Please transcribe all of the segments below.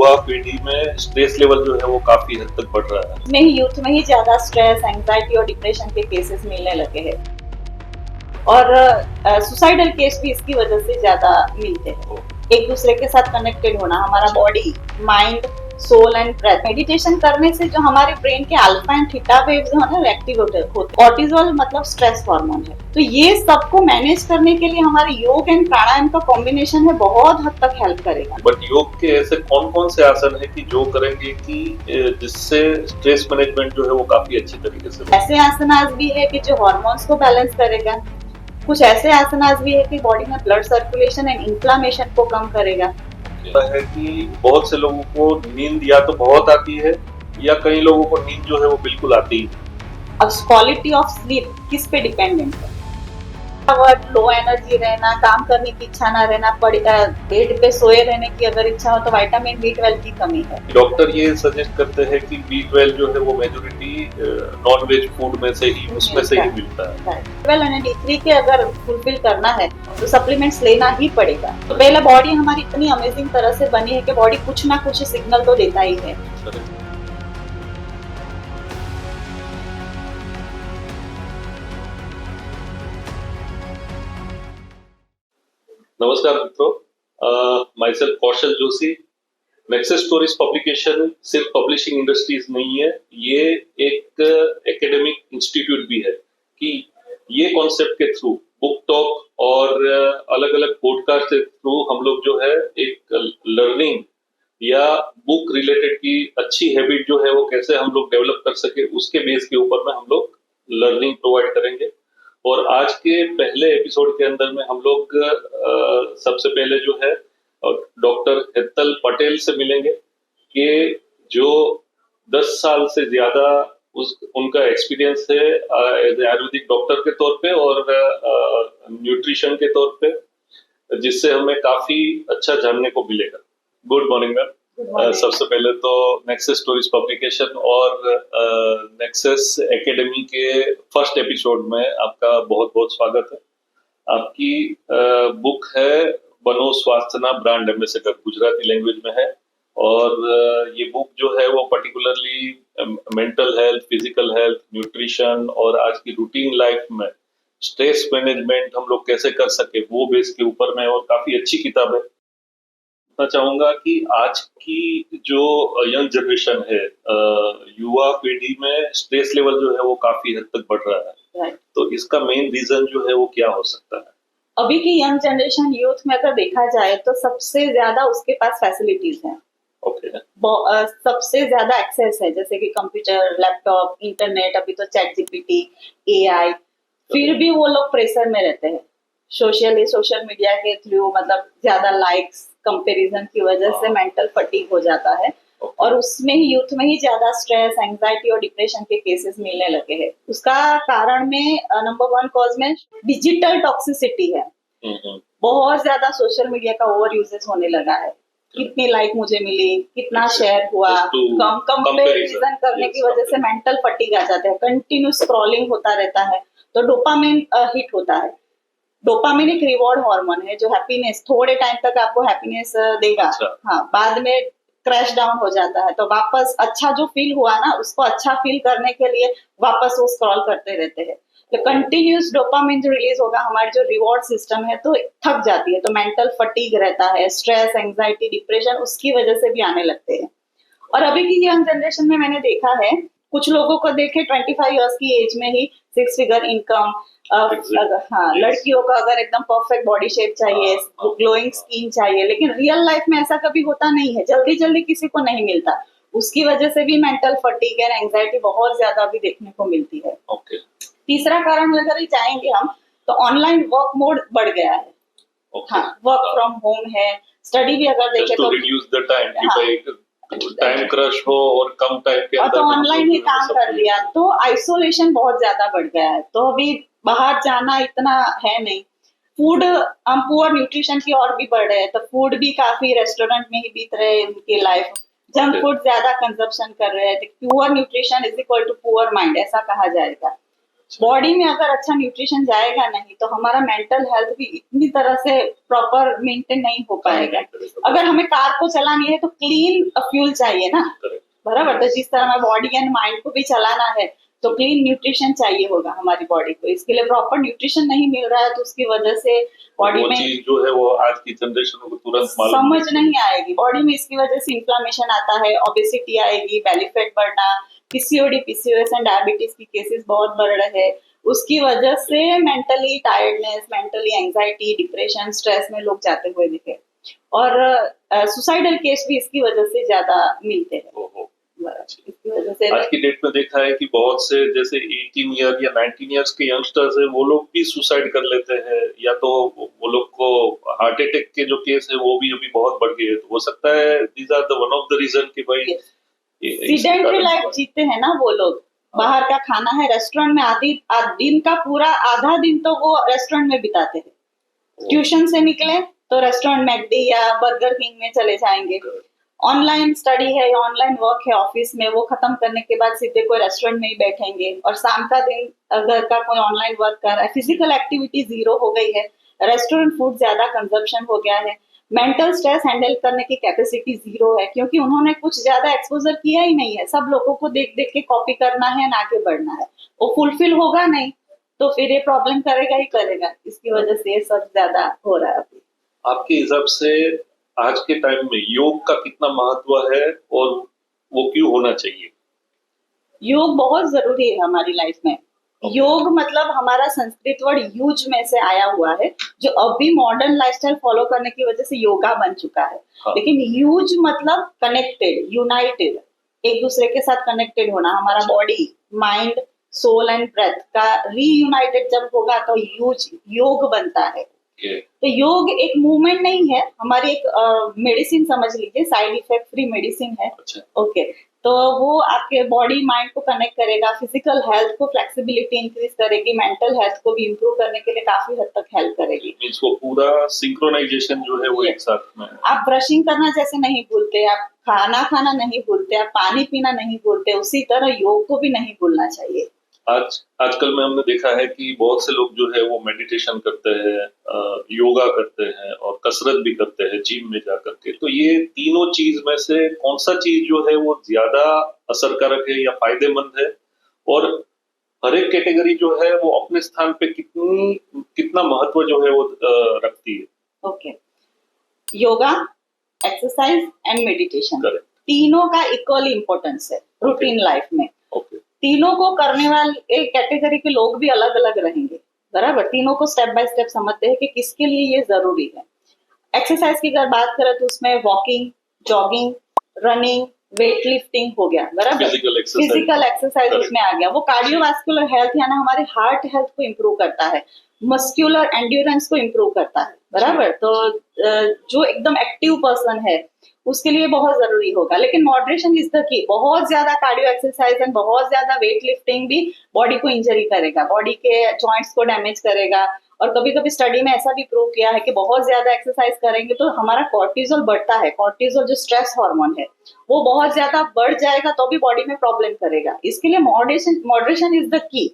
युवा पीढ़ी में स्ट्रेस लेवल जो है वो काफी हद तक बढ़ रहा है। में ही यूथ में ही ज्यादा स्ट्रेस, एंजाइटी और डिप्रेशन के केसेस मिलने लगे हैं और सुसाइडल केस भी इसकी वजह से ज्यादा मिलते हैं। एक दूसरे के साथ कनेक्टेड होना, हमारा body, mind, soul and breath, meditation करने से जो हमारे ब्रेन के अल्फा एंड थीटा वेव्स जो है ना एक्टिव होते हैं। कॉर्टिसोल मतलब स्ट्रेस हार्मोन है, तो ये सबको मैनेज करने के लिए हमारे योग एंड प्राणायाम का कॉम्बिनेशन है, बहुत हद तक हेल्प करेगा। बट योग के ऐसे कौन कौन से आसन है कि जो करेंगे कि जिससे स्ट्रेस मैनेजमेंट जो है वो काफी अच्छी तरीके से हो? ऐसे आसनास भी है कि जो हार्मोन्स को बैलेंस करेगा, कुछ ऐसे आसनास भी है कि बॉडी में ब्लड सर्कुलेशन एंड इन्फ्लामेशन को कम करेगा। है कि बहुत से लोगों को नींद या तो बहुत आती है या कई लोगों को नींद जो है वो बिल्कुल आती ही नहीं। अब क्वालिटी ऑफ स्लीप किस पे डिपेंडेंट है? लो एनर्जी रहना, काम करने की इच्छा ना रहना, बेड पे सोए रहने की अगर इच्छा हो तो विटामिन B12 की कमी है। डॉक्टर ये सजेस्ट करते हैं कि B12 जो है वो मेजोरिटी नॉन वेज फूड में से ही उसमें से ही मिलता है। B12 और D3 के अगर फुलफिल करना है तो सप्लीमेंट्स लेना ही पड़ेगा। तो पहले बॉडी हमारी इतनी अमेजिंग तरह से बनी है कि बॉडी कुछ ना कुछ सिग्नल तो देता ही है। नमस्कार मित्रों, my self Kaushal Joshi. Nexus stories publication सिर्फ पब्लिशिंग इंडस्ट्रीज नहीं है, ये एक एकेडमिक इंस्टीट्यूट भी है कि ये कॉन्सेप्ट के थ्रू बुक टॉक और अलग अलग पॉडकास्ट के थ्रू हम लोग जो है एक लर्निंग या बुक रिलेटेड की अच्छी हैबिट जो है वो कैसे हम लोग डेवलप कर सके उसके बेस के ऊपर में हम लोग लर्निंग प्रोवाइड करेंगे। और आज के पहले एपिसोड के अंदर में हम लोग सबसे पहले जो है डॉक्टर हेतल पटेल से मिलेंगे कि जो 10 साल से ज्यादा उनका एक्सपीरियंस है एज ए आयुर्वेदिक डॉक्टर के तौर पे और न्यूट्रिशन के तौर पे, जिससे हमें काफी अच्छा जानने को मिलेगा। Good morning ma'am. सबसे पहले तो नेक्सस स्टोरीज पब्लिकेशन और नेक्सस एकेडमी के फर्स्ट एपिसोड में आपका बहुत बहुत स्वागत है। आपकी बुक है बनो स्वास्थना ब्रांड एम्बेसडर, गुजराती लैंग्वेज में है और ये बुक जो है वो particularly mental health, physical health, nutrition और आज की रूटीन लाइफ में स्ट्रेस मैनेजमेंट हम लोग कैसे कर सके वो बेस के ऊपर में, और काफी अच्छी किताब है। मैं चाहूंगा कि आज की जो यंग जनरेशन है, युवा पीढ़ी में स्ट्रेस लेवल जो है वो काफी हद तक बढ़ रहा है। तो इसका मेन रीजन जो है वो क्या हो सकता है? अभी की यंग जनरेशन यूथ में अगर देखा जाए तो सबसे ज्यादा उसके पास फैसिलिटीज हैं। सबसे ज्यादा एक्सेस है, जैसे कि कंप्यूटर, लैपटॉप, इंटरनेट, अभी तो चैट जीपीटी, AI। फिर भी वो लोग प्रेशर में रहते हैं सोशल मीडिया के थ्रू, मतलब ज्यादा लाइक्स, कंपैरिजन की वजह से मेंटल फटीग हो जाता है और उसमें ही यूथ में ही ज्यादा स्ट्रेस, एंजाइटी और डिप्रेशन के केसेस मिलने लगे हैं। उसका कारण में नंबर 1 कॉज में डिजिटल टॉक्सिसिटी है। बहुत ज्यादा सोशल मीडिया का ओवर यूजेस होने लगा है। कितनी लाइक मुझे मिली, कितना शेयर हुआ, कंपैरिजन करने की वजह से मेंटल फटीग आ जाता है। कंटिन्यू स्क्रॉलिंग होता रहता है तो डोपामिन हिट होता है। डोपामिन एक रिवॉर्ड हार्मोन है जो हैप्पीनेस, थोड़े टाइम तक आपको हैप्पीनेस देगा। हाँ, बाद में क्रैश डाउन हो जाता है। तो वापस अच्छा जो फील हुआ ना, उसको अच्छा फील करने के लिए वापस वो स्क्रॉल करते रहते हैं। तो कंटिन्यूस डोपामिन जो रिलीज होगा, हमारी जो रिवॉर्ड सिस्टम है तो थक जाती है, तो मेंटल फटीग रहता है। स्ट्रेस, एंजाइटी, डिप्रेशन उसकी वजह से भी आने लगते हैं। और अभी की यंग जनरेशन में मैंने देखा है, कुछ लोगों को देखे 25 इयर्स की एज में ही 6 फिगर इनकम, लड़कियों का अगर एकदम परफेक्ट बॉडी शेप चाहिए, ग्लोइंग स्किन चाहिए, लेकिन रियल लाइफ में ऐसा कभी होता नहीं है। जल्दी जल्दी किसी को नहीं मिलता, उसकी वजह से भी मेंटल फटीग और एंजाइटी बहुत ज्यादा भी देखने को मिलती है। तीसरा कारण अगर जाएंगे हम तो ऑनलाइन वर्क मोड बढ़ गया है। हाँ, वर्क फ्रॉम होम है, स्टडी भी अगर देखें तो रिड्यूस द टाइम क्रश हो और कम टाइम के अंदर तो ऑनलाइन ही काम कर लिया, तो आइसोलेशन बहुत ज्यादा बढ़ गया है। तो अभी बाहर जाना इतना है नहीं। फूड, हम पुअर न्यूट्रिशन की ओर भी बढ़ रहे हैं, तो फूड भी काफी रेस्टोरेंट में ही बीत रहे हैं उनकी लाइफ। जंक फूड ज्यादा कंजप्शन कर रहे हैं। Poor nutrition is equal to poor mind, ऐसा कहा जाएगा। बॉडी में अगर अच्छा न्यूट्रिशन जाएगा नहीं तो हमारा मेंटल हेल्थ भी इतनी तरह से प्रॉपर मेंटेन नहीं हो पाएगा। अगर हमें कार को चलानी है तो क्लीन फ्यूल चाहिए ना, बराबर। तो जिस तरह हमें बॉडी एंड माइंड को भी चलाना है तो क्लीन न्यूट्रिशन चाहिए होगा हमारी बॉडी को। इसके लिए प्रॉपर न्यूट्रिशन नहीं मिल रहा है तो उसकी वजह से बॉडी में जो है वो आज की जनरेशन को तुरंत समझ नहीं आएगी। बॉडी में इसकी वजह से इन्फ्लामेशन आता है, ओबेसिटी आएगी, बेली फैट बढ़ना, पीसीओडी, पीसीओएस एंड डायबिटीज की केसेस बहुत बढ़ रहे हैं। उसकी वजह से mentally tiredness, mentally anxiety, depression, stress में लोग जाते हुए दिखे और सुसाइडल केस भी इसकी वजह से ज्यादा मिलते हैं। इसकी वजह से आज की डेट में देखा है कि बहुत से जैसे 18 ईयर या 19 इयर्स के यंगस्टर्स है वो लोग भी सुसाइड कर लेते हैं, या तो वो लोग को हार्ट अटैक के जो केस है वो भी अभी बहुत बढ़ गए। तो हो सकता है these are the one of the reason कि भाई सीडेंटरी लाइफ जीते हैं ना वो लोग। बाहर का खाना है रेस्टोरेंट में, दिन का पूरा आधा दिन तो वो रेस्टोरेंट में बिताते हैं। ट्यूशन से निकले तो रेस्टोरेंट मैकडी या बर्गर किंग में चले जाएंगे। ऑनलाइन स्टडी है या ऑनलाइन वर्क है ऑफिस में, वो खत्म करने के बाद सीधे कोई रेस्टोरेंट में ही बैठेंगे। और शाम का दिन घर का कोई ऑनलाइन वर्क कर रहा है, फिजिकल एक्टिविटी जीरो हो गई है, रेस्टोरेंट फूड ज्यादा कंजप्शन हो गया है, मेंटल स्ट्रेस हैंडल करने की कैपेसिटी जीरो है क्योंकि उन्होंने कुछ ज्यादा एक्सपोजर किया ही नहीं है। सब लोगों को देख देख के कॉपी करना है, आगे बढ़ना है, वो फुलफिल होगा नहीं तो फिर ये प्रॉब्लम करेगा ही करेगा। इसकी वजह से ये सब ज्यादा हो रहा है अभी। आपके हिसाब से आज के टाइम में योग का कितना महत्व है और वो क्यों होना चाहिए? योग बहुत जरूरी है हमारी लाइफ में। योग मतलब हमारा संस्कृत वर्ड यूज में से आया हुआ है, जो अभी मॉडर्न लाइफस्टाइल फॉलो करने की वजह से योगा बन चुका है। लेकिन यूज मतलब कनेक्टेड, यूनाइटेड, एक दूसरे के साथ कनेक्टेड होना। हमारा body, mind, soul and breath का रीयूनाइटेड जब होगा तो योग बनता है। तो योग एक मूवमेंट नहीं है, हमारी एक मेडिसिन समझ लीजिए, साइड इफेक्ट फ्री मेडिसिन है। ओके, तो वो आपके बॉडी माइंड को कनेक्ट करेगा, फिजिकल हेल्थ को फ्लेक्सिबिलिटी इंक्रीज करेगी, मेंटल हेल्थ को भी इंप्रूव करने के लिए काफी हद तक हेल्प करेगी। मींस वो पूरा सिंक्रोनाइजेशन जो है वो एक साथ में। आप ब्रशिंग करना जैसे नहीं भूलते, आप खाना खाना नहीं भूलते, आप पानी पीना नहीं भूलते, उसी तरह योग को भी नहीं भूलना चाहिए। आजकल में हमने देखा है कि बहुत से लोग जो है वो मेडिटेशन करते हैं, योगा करते हैं और कसरत भी करते हैं जिम में जा करके। तो ये तीनों चीज में से कौन सा चीज जो है वो ज्यादा असरकारक है या फायदेमंद है, और हर एक कैटेगरी जो है वो अपने स्थान पे कितना महत्व जो है वो रखती है? Okay, yoga, exercise and meditation, तीनों का इक्वली इम्पोर्टेंस है रूटीन लाइफ में। तीनों को करने वाले एक कैटेगरी के लोग भी अलग अलग रहेंगे, बराबर। तीनों को स्टेप बाय स्टेप समझते हैं कि किसके लिए ये जरूरी है। एक्सरसाइज की अगर बात करें तो उसमें walking, jogging, running, weight lifting हो गया, बराबर। फिजिकल एक्सरसाइज उसमें आ गया। वो कार्डियोवास्कुलर हेल्थ यानी हमारे हार्ट हेल्थ को इम्प्रूव करता है, मस्क्यूलर एंड्योरेंस को इम्प्रूव करता है, बराबर। तो जो एकदम एक्टिव पर्सन है उसके लिए बहुत जरूरी होगा। लेकिन मॉडरेशन इज द की। बहुत ज्यादा कार्डियो एक्सरसाइज एंड बहुत ज्यादा वेट लिफ्टिंग भी बॉडी को इंजरी करेगा, बॉडी के जॉइंट्स को डैमेज करेगा। और कभी कभी स्टडी में ऐसा भी प्रूव किया है कि बहुत ज्यादा एक्सरसाइज करेंगे तो हमारा कॉर्टिजोल बढ़ता है। कॉर्टिजोल जो स्ट्रेस हार्मोन है वो बहुत ज्यादा बढ़ जाएगा तो भी बॉडी में प्रॉब्लम करेगा। इसके लिए मॉडरेशन इज द की।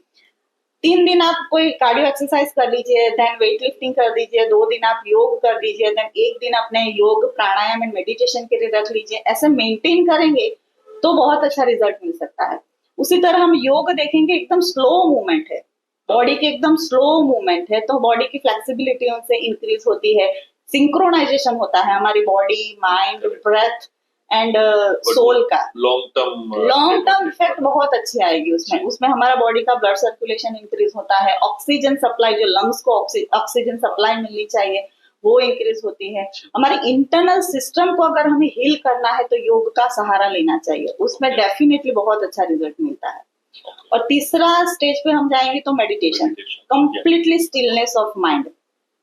3 दिन आप कोई कार्डियो एक्सरसाइज कर लीजिए, देन वेट लिफ्टिंग कर दीजिए, 2 दिन आप योग कर दीजिए, देन 1 दिन अपने योग, प्राणायाम एंड मेडिटेशन के लिए रख लीजिए। ऐसे मेंटेन करेंगे तो बहुत अच्छा रिजल्ट मिल सकता है। उसी तरह हम योग देखेंगे, एकदम स्लो मूवमेंट है, बॉडी की एकदम स्लो मूवमेंट है, तो बॉडी की फ्लेक्सिबिलिटी उनसे इंक्रीज होती है, सिंक्रोनाइजेशन होता है हमारी body, mind, breath and soul का। लॉन्ग टर्म इफेक्ट बहुत अच्छी आएगी उसमें हमारा बॉडी का ब्लड सर्कुलेशन इंक्रीज होता है, ऑक्सीजन सप्लाई, जो लंग्स को ऑक्सीजन सप्लाई मिलनी चाहिए वो इंक्रीज होती है। हमारे इंटरनल सिस्टम को अगर हमें हील करना है तो योग का सहारा लेना चाहिए, उसमें डेफिनेटली बहुत अच्छा रिजल्ट मिलता है। और तीसरा स्टेज पे हम जाएंगे तो meditation, completely stillness of mind.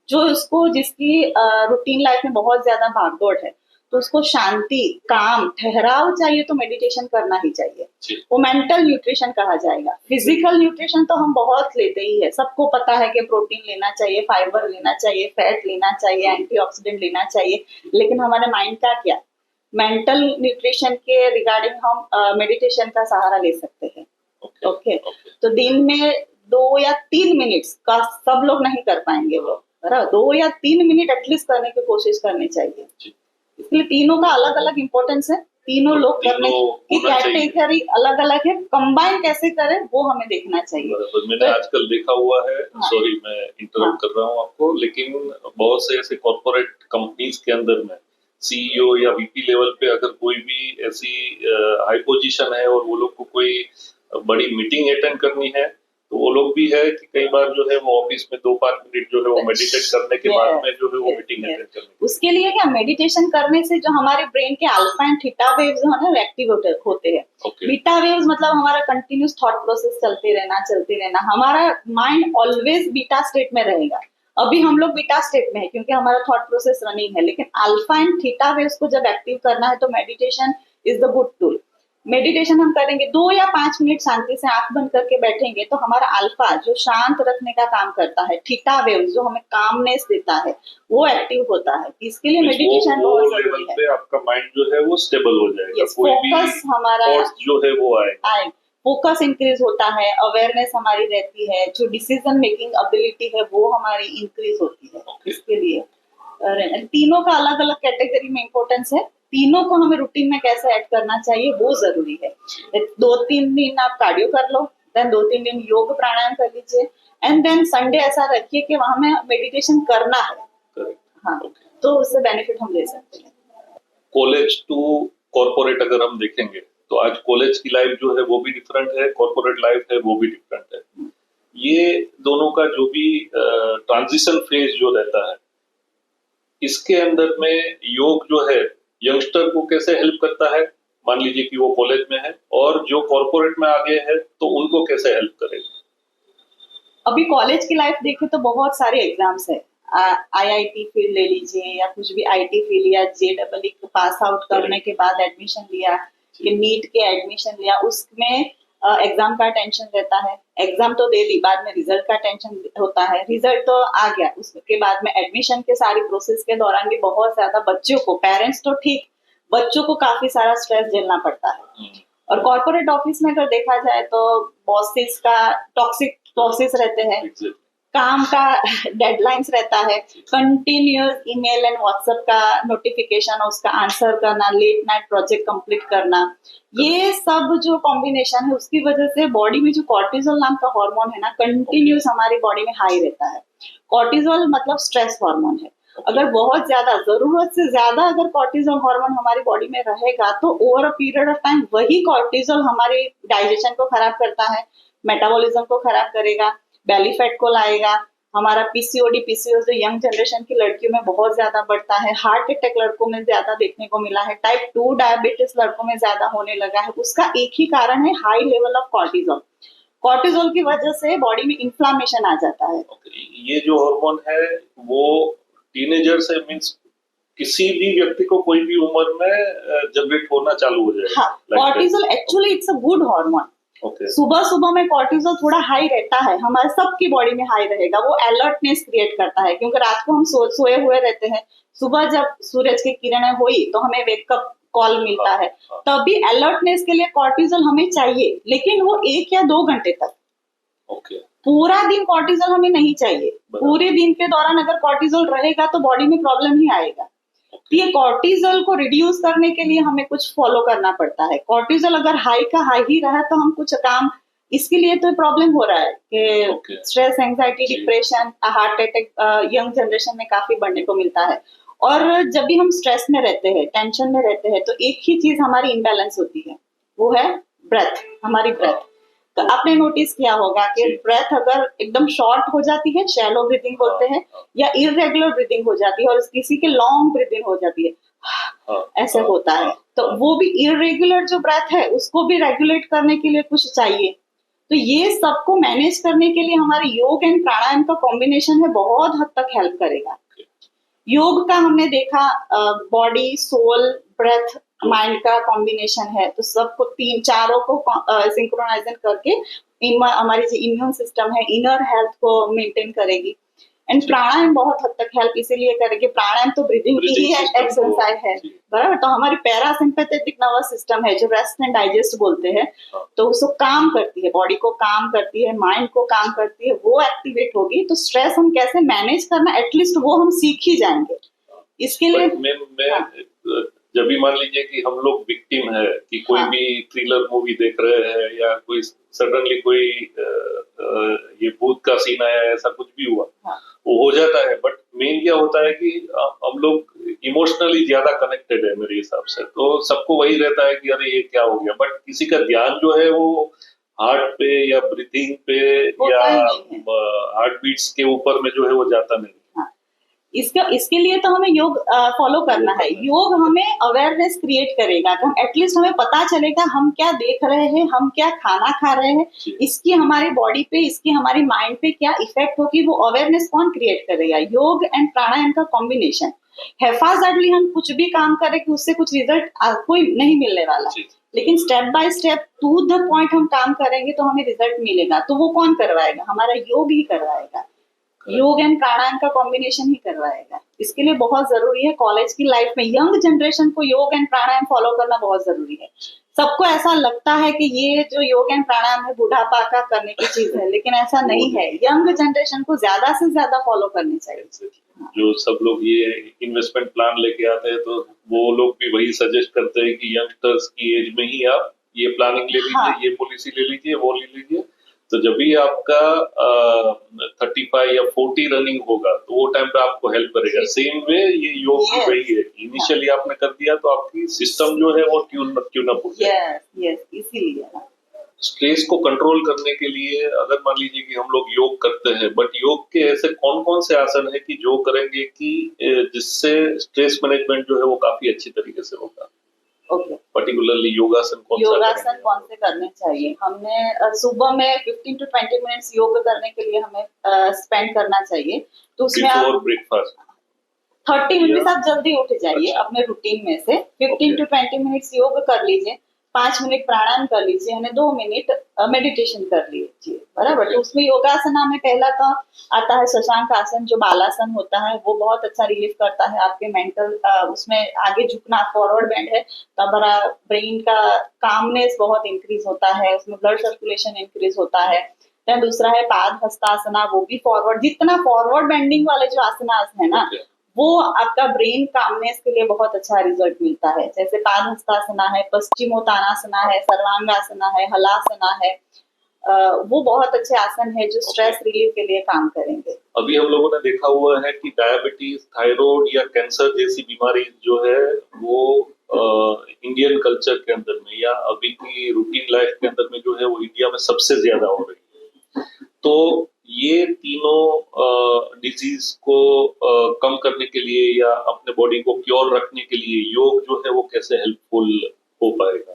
जो उसको जिसकी रूटीन लाइफ में बहुत ज्यादा भागदौड़ है तो उसको शांति, काम, ठहराव चाहिए तो मेडिटेशन करना ही चाहिए। वो मेंटल न्यूट्रिशन कहा जाएगा। फिजिकल न्यूट्रिशन तो हम बहुत लेते ही है, सबको पता है कि प्रोटीन लेना चाहिए, फाइबर लेना चाहिए, फैट लेना चाहिए, एंटीऑक्सीडेंट लेना चाहिए। लेकिन हमारे माइंड का क्या? मेंटल न्यूट्रिशन के रिगार्डिंग हम मेडिटेशन का सहारा ले सकते हैं। ओके, तो दिन में 2 या 3 मिनट्स का सब लोग नहीं कर पाएंगे वो, बराबर 2 या 3 मिनट एटलीस्ट करने की कोशिश करनी चाहिए। इसलिए तीनों का अलग अलग इम्पोर्टेंस है, तीनों लोग करने की कैटेगरी अलग अलग है, कंबाइन कैसे करें वो हमें देखना चाहिए। मैंने आजकल देखा हुआ है, सॉरी मैं इंटरप्ट कर रहा हूँ आपको, लेकिन बहुत से ऐसे कॉर्पोरेट कंपनीज के अंदर में सीईओ या वीपी लेवल पे अगर कोई भी ऐसी हाई पोजीशन है और वो लोग को कोई बड़ी मीटिंग अटेंड करनी है, तो वो लोग भी है कि कई बार जो है वो ऑफिस में 2-5 मिनट जो है वो मेडिटेट करने के बाद में जो है वो मीटिंग अटेंड करने। उसके लिए क्या, मेडिटेशन करने से जो हमारे ब्रेन के अल्फा एंड थीटा वेव्स जो है ना एक्टिव होते हैं। बीटा वेव्स मतलब हमारा कंटिन्यूस थॉट प्रोसेस चलते रहना, हमारा माइंड ऑलवेज बीटा स्टेट में रहेगा। अभी हम लोग बीटा स्टेट में है क्योंकि हमारा थॉट प्रोसेस रनिंग है, लेकिन अल्फा एंड थीटा वेव्स को जब एक्टिव करना है तो meditation is the good tool. Meditation हम करेंगे 2 या 5 मिनट शांति से आंख बंद करके बैठेंगे तो हमारा अल्फा जो शांत रखने का काम करता है, थीटा वेव्स जो हमें कामनेस देता है, वो एक्टिव होता है। इसके लिए मेडिटेशन बहुत जरूरी है। आपका माइंड जो है वो स्टेबल हो जाएगा, कोई फोकस हमारा जो है वो आए, फोकस इंक्रीज होता है, अवेयरनेस हमारी रहती है, जो डिसीजन मेकिंग एबिलिटी है वो हमारी इंक्रीज होती है। इसके लिए तीनों का अलग अलग कैटेगरी में इम्पोर्टेंस है, तीनों को हमें रूटीन में कैसे ऐड करना चाहिए वो जरूरी है। 2-3 दिन आप कार्डियो कर लो, देन 2-3 दिन योग प्राणायाम कर लीजिए, एंड देन संडे ऐसा रखिए कि वहां में मेडिटेशन करना है। हाँ, तो उससे बेनिफिट हम ले सकते हैं। कॉलेज टू कॉर्पोरेट अगर हम देखेंगे तो आज कॉलेज की लाइफ जो है वो भी डिफरेंट है, कॉर्पोरेट लाइफ है वो भी डिफरेंट है। ये दोनों का जो भी ट्रांजिशन फेज जो रहता है, इसके अंदर में योग जो है यंगस्टर को कैसे हेल्प करता है, मान लीजिए कि वो कॉलेज में है, और जो कॉर्पोरेट में आ गए हैं तो उनको कैसे हेल्प करेगा? अभी कॉलेज की लाइफ देखें तो बहुत सारे एग्जाम्स है, आईआईटी फील्ड ले लीजिए या कुछ भी आईटी फील्ड या जेईई पास आउट करने के बाद एडमिशन लिया, नीट के एडमिशन लिया, उसमें एग्जाम का टेंशन रहता है। एग्जाम तो दे दी, बाद में रिजल्ट का टेंशन होता है, रिजल्ट तो आ गया, उसके बाद में एडमिशन के सारी प्रोसेस के दौरान भी बहुत ज्यादा बच्चों को, पेरेंट्स तो ठीक, बच्चों को काफी सारा स्ट्रेस झेलना पड़ता है। और कॉर्पोरेट ऑफिस में अगर देखा जाए तो बॉसेस का टॉक्सिक बॉसेस रहते हैं, काम का डेडलाइंस रहता है, कंटिन्यूअस ईमेल एंड व्हाट्सएप का नोटिफिकेशन, उसका आंसर करना, लेट नाइट प्रोजेक्ट कंप्लीट करना, ये सब जो कॉम्बिनेशन है उसकी वजह से बॉडी में जो कॉर्टिसोल नाम का हार्मोन है ना, कंटिन्यूस हमारी बॉडी में हाई रहता है। कॉर्टिसोल मतलब स्ट्रेस हार्मोन है। अगर बहुत ज्यादा, जरूरत से ज्यादा अगर कॉर्टिसोल हार्मोन हमारी बॉडी में रहेगा तो over a period of time वही कॉर्टिसोल हमारे डाइजेशन को खराब करता है, मेटाबॉलिज्म को खराब करेगा, बेली फैट को लाएगा, हमारा पीसीओडी पीसीओएस जो यंग जनरेशन की लड़कियों में बहुत ज्यादा बढ़ता है, हार्ट अटैक लड़कों में ज्यादा देखने को मिला है, टाइप 2 डायबिटीज लड़कों में ज्यादा होने लगा है। उसका एक ही कारण है, high level of cortisol. Cortisol की वजह से बॉडी में इन्फ्लामेशन आ जाता है। ये जो हार्मोन है वो टीनेजर से मींस किसी भी व्यक्ति को कोई भी उम्र में जनरेट होना चालू हो जाएगा। हाँ, cortisol actually it's a good hormone. सुबह सुबह में कॉर्टिसोल थोड़ा हाई रहता है, हमारे सबकी बॉडी में हाई रहेगा, वो अलर्टनेस क्रिएट करता है, क्योंकि रात को हम सोए हुए रहते हैं, सुबह जब सूरज की किरणें हुई तो हमें वेकअप कॉल मिलता है, तभी अलर्टनेस के लिए कॉर्टिसोल हमें चाहिए, लेकिन वो 1 या 2 घंटे तक। पूरा दिन कॉर्टिसोल हमें नहीं चाहिए। पूरे दिन के दौरान अगर कॉर्टिसोल रहेगा तो बॉडी में प्रॉब्लम ही आएगा। ये कॉर्टिसोल को रिड्यूस करने के लिए हमें कुछ फॉलो करना पड़ता है। कॉर्टिसोल अगर हाई का हाई ही रहा तो हम कुछ काम, इसके लिए तो प्रॉब्लम हो रहा है कि stress, anxiety, depression, heart attack young generation में काफी बढ़ने को मिलता है। और जब भी हम स्ट्रेस में रहते हैं, टेंशन में रहते हैं, तो एक ही चीज हमारी इम्बैलेंस होती है, वो है ब्रेथ, हमारी ब्रेथ। तो आपने नोटिस किया होगा कि ब्रेथ अगर एकदम शॉर्ट हो जाती है, शैलो ब्रीदिंग बोलते हैं, या इररेगुलर ब्रीदिंग हो जाती है, और किसी की लॉन्ग ब्रीदिंग हो जाती है, ऐसे होता है। तो वो भी इररेगुलर जो ब्रेथ है उसको भी रेगुलेट करने के लिए कुछ चाहिए। तो ये सबको मैनेज करने के लिए हमारे योग एंड प्राणायाम का कॉम्बिनेशन है, बहुत हद तक हेल्प करेगा। योग का हमने देखा बॉडी, सोल, ब्रेथ, माइंड का कॉम्बिनेशन है, तो सबको चारों को सिंक्रोनाइजेशन करके हमारी जो इम्यून सिस्टम है, इनर हेल्थ को मेंटेन करेगी। एंड प्राणायाम बहुत हद तक हेल्प इसीलिए करेगी, प्राणायाम तो ब्रीदिंग की ही एक्सरसाइज है, बराबर। तो हमारी पैरासिम्पैथेटिक नर्वस सिस्टम है जो रेस्ट एंड डाइजेस्ट बोलते हैं, तो उसको काम करती है, बॉडी को काम करती है, माइंड को काम करती है, वो एक्टिवेट होगी तो स्ट्रेस हम कैसे मैनेज करना एटलीस्ट वो हम सीख ही जाएंगे। इसके लिए मैं जब भी मान लीजिए कि हम लोग विक्टिम है कि कोई भी थ्रिलर मूवी देख रहे हैं या कोई सडनली कोई ये भूत का सीन आया, ऐसा कुछ भी हुआ, वो हो जाता है। बट मेन क्या होता है कि हम लोग इमोशनली ज्यादा कनेक्टेड है मेरे हिसाब से, तो सबको वही रहता है कि अरे ये क्या हो गया। बट किसी का ध्यान जो है वो हार्ट पे या ब्रीथिंग पे या हार्ट बीट्स के ऊपर में जो है वो जाता नहीं। इसके लिए तो हमें योग फॉलो करना है। योग हमें अवेयरनेस क्रिएट करेगा, हम एटलीस्ट हमें पता चलेगा हम क्या देख रहे हैं, हम क्या खाना खा रहे हैं, इसकी हमारी बॉडी पे, इसकी हमारी माइंड पे क्या इफेक्ट होगी, वो अवेयरनेस कौन क्रिएट करेगा? योग एंड प्राणायाम का कॉम्बिनेशन। हैफाजर्डली हम कुछ भी काम करें कि उससे कुछ रिजल्ट कोई नहीं मिलने वाला, लेकिन step by step to the point हम काम करेंगे तो हमें रिजल्ट मिलेगा। तो वो कौन करवाएगा? हमारा योग ही करवाएगा, योग एंड प्राणायाम का कॉम्बिनेशन ही करवाएगा। इसके लिए बहुत जरूरी है कॉलेज की लाइफ में यंग जनरेशन को योग एंड प्राणायाम फॉलो करना बहुत जरूरी है। सबको ऐसा लगता है कि ये जो योग एंड प्राणायाम है बुढ़ापा का करने की चीज है, लेकिन ऐसा नहीं है। यंग जनरेशन को ज्यादा से ज्यादा फॉलो करनी चाहिए। जो सब लोग ये इन्वेस्टमेंट प्लान लेके आते हैं तो वो लोग भी वही सजेस्ट करते हैं कि यंगस्टर्स की एज में ही आप ये प्लानिंग ले लीजिए, ये पॉलिसी ले लीजिए, वो ले लीजिए। तो जब भी आपका 35 या 40 रनिंग होगा तो वो टाइम पे आपको हेल्प करेगा। सेम वे ये योग भी वही है, इनिशियली आपने कर दिया तो आपकी सिस्टम जो है वो ट्यून अप हो जाएगा। इसीलिए स्ट्रेस को कंट्रोल करने के लिए अगर मान लीजिए कि हम लोग योग करते हैं, बट योग के ऐसे कौन कौन से आसन है कि जो करेंगे कि जिससे स्ट्रेस मैनेजमेंट जो है वो काफी अच्छी तरीके से होगा? पर्टिकुलरली योगासन कौन से करने चाहिए? हमने सुबह में 15 to 20 मिनट्स योग करने के लिए हमें स्पेंड करना चाहिए। तो उसमें आप ब्रेकफास्ट 30 मिनट्स आप जल्दी उठ जाइए अपने रूटीन में से, 15 to 20 मिनट्स योग कर लीजिए, 5 मिनट प्राणायाम कर लीजिए, यानी 2 मिनट मेडिटेशन कर लीजिए, बराबर। तो उसमें योगासना में पहला तो आता है शशांक आसन, जो बालासन होता है, वो बहुत अच्छा रिलीफ करता है आपके मेंटल, उसमें आगे झुकना, फॉरवर्ड बेंड है तो हमारा ब्रेन का कामनेस बहुत इंक्रीज होता है, उसमें ब्लड सर्कुलेशन इंक्रीज होता है। देन दूसरा है पाद हस्तासना, वो भी फॉरवर्ड, जितना फॉरवर्ड बेंडिंग वाले जो आसनास है ना, वो आपका ब्रेन कामनेस के लिए बहुत अच्छा रिजल्ट मिलता है। जैसे पाद हस्तासना है, पश्चिमोत्तानासना है, सर्वांगासना है, हलासना है, वो बहुत अच्छे आसन है जो स्ट्रेस रिलीफ के लिए काम करेंगे। अभी हम लोगों ने देखा हुआ है कि डायबिटीज, थायराइड या कैंसर जैसी बीमारी जो है वो इंडियन कल्चर के अंदर में या अभी की रूटीन लाइफ के अंदर में जो है वो इंडिया में सबसे ज्यादा हो रही है। तो ये तीनों डिजीज को कम करने के लिए या अपने बॉडी को प्योर रखने के लिए योग जो है वो कैसे हेल्पफुल हो पाएगा?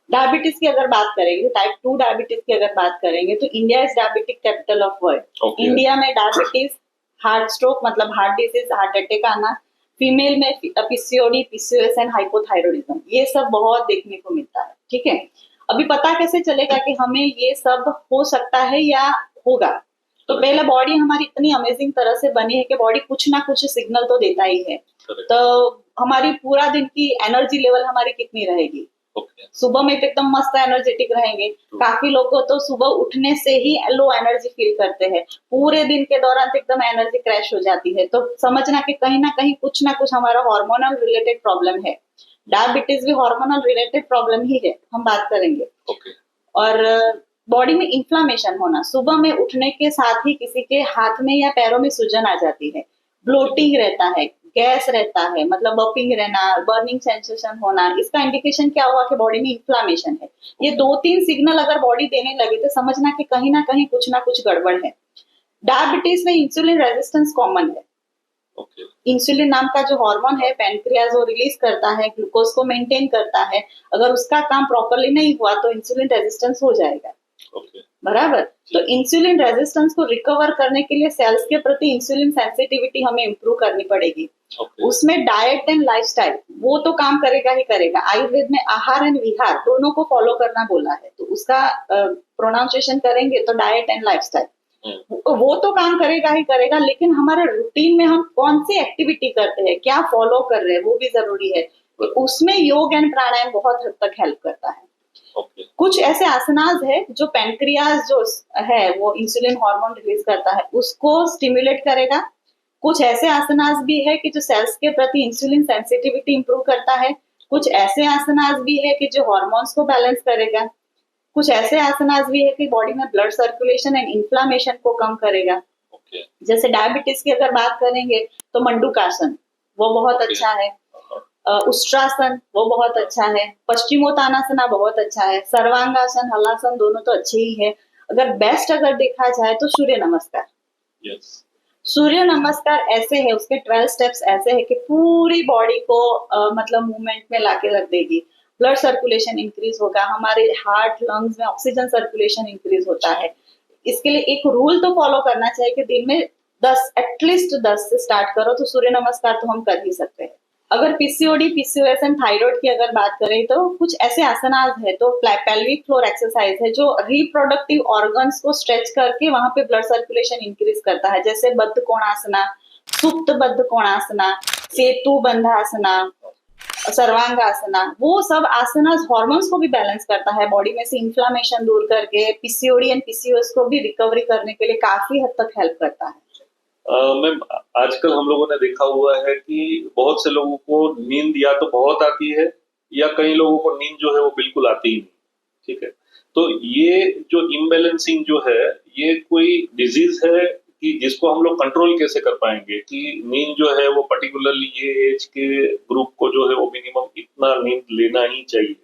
डायबिटीज की अगर बात करेंगे, टाइप 2 डायबिटीज की अगर बात करेंगे तो India is diabetic capital of world. India में डायबिटीज, हार्ट स्ट्रोक मतलब हार्ट डिजीज, हार्ट अटैक आना, फीमेल में पीसीओडी, पीसीओएस एंड हाइपोथायरॉयडिज्म, ये सब बहुत देखने को मिलता है। ठीक है, अभी पता कैसे चलेगा कि हमें ये सब हो सकता है या होगा? तो पहले बॉडी हमारी इतनी अमेजिंग तरह से बनी है कि बॉडी कुछ ना कुछ सिग्नल तो देता ही है। तो हमारी पूरा दिन की एनर्जी लेवल हमारी कितनी रहेगी? सुबह में तो एकदम मस्त एनर्जेटिक रहेंगे। काफी लोग तो सुबह उठने से ही लो एनर्जी फील करते हैं, पूरे दिन के दौरान तो एकदम एनर्जी क्रैश हो जाती है। तो समझना कि कहीं ना कुछ हमारा हार्मोनल रिलेटेड प्रॉब्लम है। डायबिटीज भी हार्मोनल रिलेटेड प्रॉब्लम ही है, हम बात करेंगे। और बॉडी में इन्फ्लामेशन होना, सुबह में उठने के साथ ही किसी के हाथ में या पैरों में सूजन आ जाती है, ब्लोटिंग रहता है, गैस रहता है, मतलब बपिंग रहना, बर्निंग सेंसेशन होना, इसका इंडिकेशन क्या हुआ कि बॉडी में इन्फ्लामेशन है। ये 2-3 सिग्नल अगर बॉडी देने लगे तो समझना कि कहीं ना कुछ गड़बड़ है। डायबिटीज में इंसुलिन रेजिस्टेंस कॉमन है। इंसुलिन नाम का जो हार्मोन है पैनक्रियाज वो रिलीज करता है, ग्लूकोज को मेंटेन करता है। अगर उसका काम प्रॉपर्ली नहीं हुआ तो इंसुलिन रेजिस्टेंस हो जाएगा। बराबर। तो इंसुलिन रेजिस्टेंस को रिकवर करने के लिए सेल्स के प्रति इंसुलिन सेंसिटिविटी हमें इंप्रूव करनी पड़ेगी। उसमें डाइट एंड लाइफस्टाइल वो तो काम करेगा ही करेगा। आयुर्वेद में आहार एंड विहार दोनों को फॉलो करना बोला है, तो उसका प्रोनाउंसिएशन करेंगे तो डाइट एंड लाइफस्टाइल। वो तो काम करेगा ही करेगा, लेकिन हमारे रूटीन में हम कौन सी एक्टिविटी करते हैं, क्या फॉलो कर रहे हैं, वो भी जरूरी है। उसमें योग एंड प्राणायाम बहुत हद तक हेल्प करता है। कुछ ऐसे आसनास है जो पैंक्रियाज जो है वो इंसुलिन हार्मोन रिलीज करता है, उसको स्टिमुलेट करेगा। कुछ ऐसे आसनास भी है कि जो सेल्स के प्रति इंसुलिन सेंसिटिविटी इंप्रूव करता है। कुछ ऐसे आसनास भी है कि जो हार्मोन्स को बैलेंस करेगा। कुछ ऐसे आसनास भी है कि बॉडी में ब्लड सर्कुलेशन एंड इन्फ्लामेशन को कम करेगा। जैसे डायबिटीज की अगर बात करेंगे तो मंडूकासन वो बहुत अच्छा है। उष्ट्रासन वो बहुत अच्छा है। पश्चिमोत्तानासना बहुत अच्छा है। सर्वांगासन, हलासन दोनों तो अच्छे ही है। अगर बेस्ट अगर देखा जाए तो सूर्य नमस्कार। सूर्य नमस्कार ऐसे है, उसके 12 स्टेप्स ऐसे है कि पूरी बॉडी को मतलब मूवमेंट में लाके रख देगी। ब्लड सर्कुलेशन इंक्रीज होगा, हमारे हार्ट लंग्स में ऑक्सीजन सर्कुलेशन इंक्रीज होता है। इसके लिए एक रूल तो फॉलो करना चाहिए कि दिन में 10 एटलीस्ट 10 से स्टार्ट करो, तो सूर्य नमस्कार तो हम कर ही सकते हैं। अगर पीसीओडी, पीसीओएस एंड थायराइड की अगर बात करें तो कुछ ऐसे आसनास है, तो पेल्विक फ्लोर एक्सरसाइज है जो रिप्रोडक्टिव ऑर्गन्स को स्ट्रेच करके वहां पे ब्लड सर्कुलेशन इंक्रीज करता है। जैसे बद्ध कोणासना, सुप्त बद्ध कोणासना, सेतु बंधासना, सर्वांगासना, वो सब आसनास हार्मोन्स को भी बैलेंस करता है, बॉडी में से इन्फ्लामेशन दूर करके पीसीओडी एंड पीसीओएस को भी रिकवरी करने के लिए काफी हद तक हेल्प करता है। मैम, आजकल हम लोगों ने देखा हुआ है कि बहुत से लोगों को नींद या तो बहुत आती है या कई लोगों को नींद जो है वो बिल्कुल आती ही नहीं। ठीक है, तो ये जो इम्बैलेंसिंग जो है ये कोई डिजीज है कि जिसको हम लोग कंट्रोल कैसे कर पाएंगे कि नींद जो है वो पर्टिकुलरली ये एज के ग्रुप को जो है वो मिनिमम इतना नींद लेना ही चाहिए,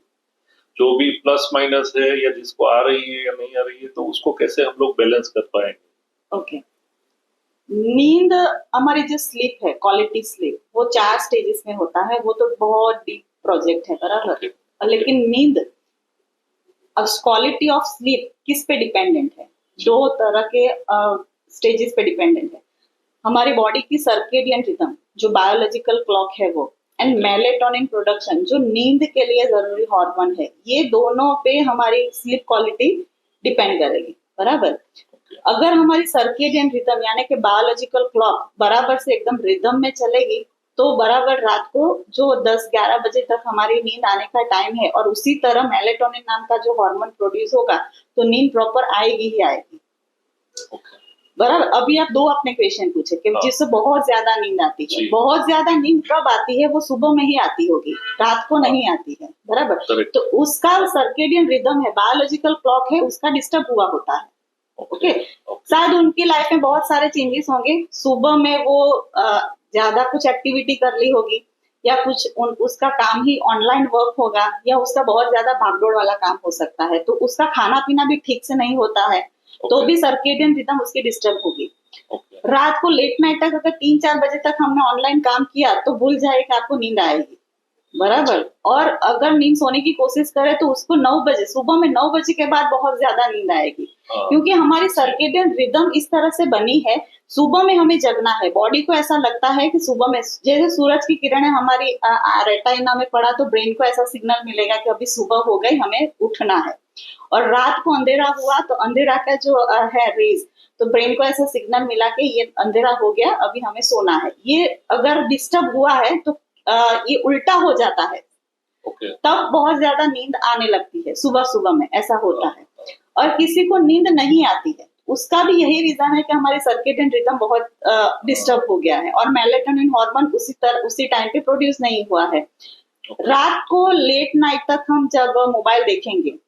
जो भी प्लस माइनस है या जिसको आ रही है या नहीं आ रही है, तो उसको कैसे हम लोग बैलेंस कर पाएंगे? ओके, नींद हमारी जो स्लीप है, क्वालिटी स्लीप, वो 4 स्टेजेस में होता है। वो तो बहुत डीप प्रोजेक्ट है, बराबर। लेकिन नींद, अब क्वालिटी ऑफ स्लीप किस पे डिपेंडेंट है? 2 तरह के स्टेजेस पे डिपेंडेंट है। हमारी बॉडी की सर्केडियन रिदम जो बायोलॉजिकल क्लॉक है वो, एंड मेलेटोनिन प्रोडक्शन जो नींद के लिए जरूरी हार्मोन है, ये दोनों पे हमारी स्लीप क्वालिटी डिपेंड करेगी, बराबर। अगर हमारी सर्केडियन रिदम यानी कि बायोलॉजिकल क्लॉक बराबर से एकदम रिदम में चलेगी तो बराबर रात को जो 10-11 बजे तक हमारी नींद आने का टाइम है, और उसी तरह मेलेटोनिन नाम का जो हार्मोन प्रोड्यूस होगा तो नींद प्रॉपर आएगी ही आएगी। बराबर। अभी आप 2 अपने क्वेश्चन पूछे कि जिससे बहुत ज्यादा नींद आती है। बहुत ज्यादा नींद कब आती है? वो सुबह में ही आती होगी, रात को नहीं आती है, बराबर। तो उसका सर्केडियन रिदम है, बायोलॉजिकल क्लॉक है, उसका डिस्टर्ब हुआ होता है। ओके, शायद उनकी लाइफ में बहुत सारे चेंजेस होंगे। सुबह में वो ज्यादा कुछ एक्टिविटी कर ली होगी, या कुछ उसका काम ही ऑनलाइन वर्क होगा, या उसका बहुत ज्यादा भागदौड़ वाला काम हो सकता है, तो उसका खाना पीना भी ठीक से नहीं होता है, तो भी सर्केडियन रिदम उसकी डिस्टर्ब होगी। रात को लेट नाइट तक अगर 3-4 बजे तक हमने ऑनलाइन काम किया तो भूल जाए कि आपको नींद आएगी, बराबर। और अगर नींद सोने की कोशिश करे तो उसको 9 बजे, सुबह में 9 बजे के बाद बहुत ज्यादा नींद आएगी, क्योंकि हमारी सर्केडियन रिदम इस तरह से बनी है। सुबह में हमें जगना है, बॉडी को ऐसा लगता है कि सुबह में जैसे सूरज की किरणें हमारी रेटाइना में पड़ा तो ब्रेन को ऐसा सिग्नल मिलेगा कि अभी सुबह हो गई, हमें उठना है। और रात को अंधेरा हुआ तो अंधेरा का जो है रेज, तो ब्रेन को ऐसा सिग्नल मिला कि ये अंधेरा हो गया, अभी हमें सोना है। ये अगर डिस्टर्ब हुआ है तो ये उल्टा हो जाता है, तब बहुत ज्यादा नींद आने लगती है सुबह सुबह में, ऐसा होता है। और किसी को नींद नहीं आती है, उसका भी यही रीजन है कि हमारे सर्केडियन रिदम बहुत डिस्टर्ब हो गया है, और मेलेटोनिन हार्मोन उसी टाइम पे प्रोड्यूस नहीं हुआ है। रात को लेट नाइट तक हम जब मोबाइल देखेंगे,